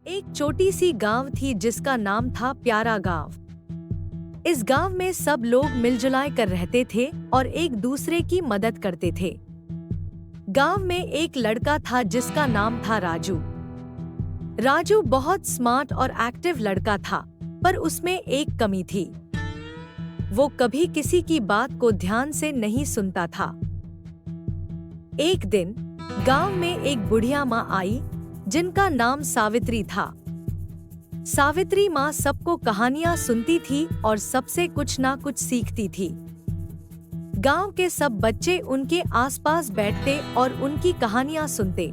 एक छोटी सी गांव थी जिसका नाम था प्यारा गांव। इस गांव में सब लोग मिलजुल कर रहते थे और एक दूसरे की मदद करते थे। गांव में एक लड़का था जिसका नाम था राजू। राजू बहुत स्मार्ट और एक्टिव लड़का था, पर उसमें एक कमी थी। वो कभी किसी की बात को ध्यान से नहीं सुनता था। एक दिन गांव में एक बुढ़िया माँ आई जिनका नाम सावित्री था। सावित्री माँ सबको कहानियां सुनती थी और सबसे कुछ ना कुछ सीखती थी। गांव के सब बच्चे उनके आसपास बैठते और उनकी कहानियां सुनते।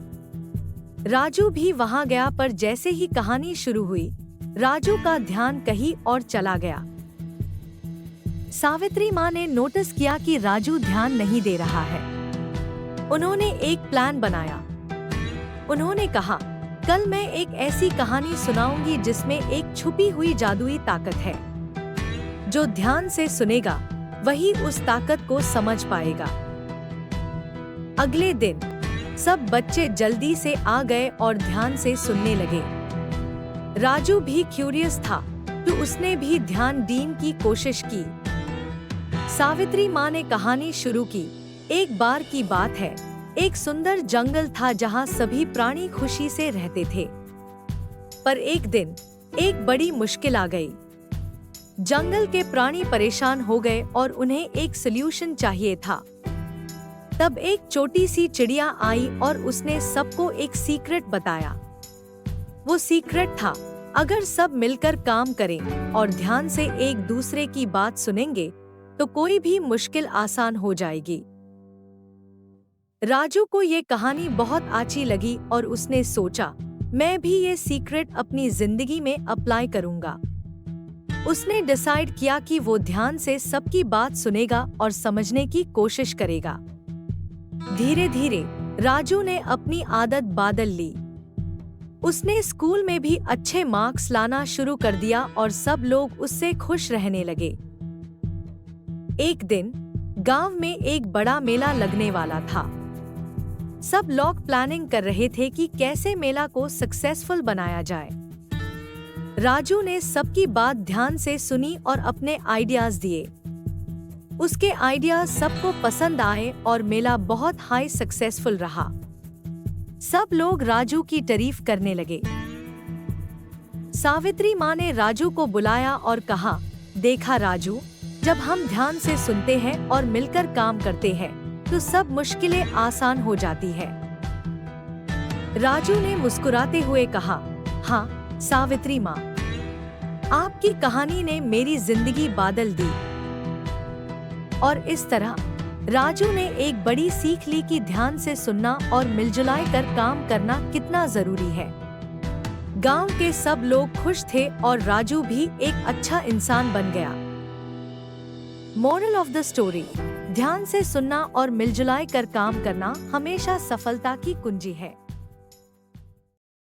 राजू भी वहां गया, पर जैसे ही कहानी शुरू हुई, राजू का ध्यान कहीं और चला गया। सावित्री माँ ने नोटिस किया कि राजू ध्यान नहीं दे रहा है। उन्होंने एक प्लान बनाया। उन्होंने कहा, कल मैं एक ऐसी कहानी सुनाऊंगी जिसमें एक छुपी हुई जादुई ताकत है। जो ध्यान से सुनेगा वही उस ताकत को समझ पाएगा। अगले दिन सब बच्चे जल्दी से आ गए और ध्यान से सुनने लगे। राजू भी क्यूरियस था, तो उसने भी ध्यान देने की कोशिश की। सावित्री माँ ने कहानी शुरू की। एक बार की बात है, एक सुंदर जंगल था जहाँ सभी प्राणी खुशी से रहते थे। पर एक दिन एक बड़ी मुश्किल आ गई। जंगल के प्राणी परेशान हो गए और उन्हें एक सल्यूशन चाहिए था। तब एक छोटी सी चिड़िया आई और उसने सबको एक सीक्रेट बताया। वो सीक्रेट था, अगर सब मिलकर काम करें और ध्यान से एक दूसरे की बात सुनेंगे तो कोई भी मुश्किल आसान हो जाएगी। राजू को ये कहानी बहुत अच्छी लगी और उसने सोचा, मैं भी ये सीक्रेट अपनी जिंदगी में अप्लाई करूंगा। उसने डिसाइड किया कि वो ध्यान से सबकी बात सुनेगा और समझने की कोशिश करेगा। धीरे धीरे राजू ने अपनी आदत बदल ली। उसने स्कूल में भी अच्छे मार्क्स लाना शुरू कर दिया और सब लोग उससे खुश रहने लगे। एक दिन गांव में एक बड़ा मेला लगने वाला था। सब लोग प्लानिंग कर रहे थे कि कैसे मेला को सक्सेसफुल बनाया जाए। राजू ने सबकी बात ध्यान से सुनी और अपने आइडियाज दिए। उसके आइडियाज सबको पसंद आए और मेला बहुत हाई सक्सेसफुल रहा। सब लोग राजू की तारीफ करने लगे। सावित्री माँ ने राजू को बुलाया और कहा, देखा राजू, जब हम ध्यान से सुनते हैं और मिलकर काम करते हैं तो सब मुश्किलें आसान हो जाती है। राजू ने मुस्कुराते हुए कहा, हाँ सावित्री माँ, आपकी कहानी ने मेरी जिंदगी बदल दी। और इस तरह राजू ने एक बड़ी सीख ली कि ध्यान से सुनना और मिलजुल कर काम करना कितना जरूरी है। गांव के सब लोग खुश थे और राजू भी एक अच्छा इंसान बन गया। मोरल ऑफ द स्टोरी, ध्यान से सुनना और मिलजुल कर काम करना हमेशा सफलता की कुंजी है।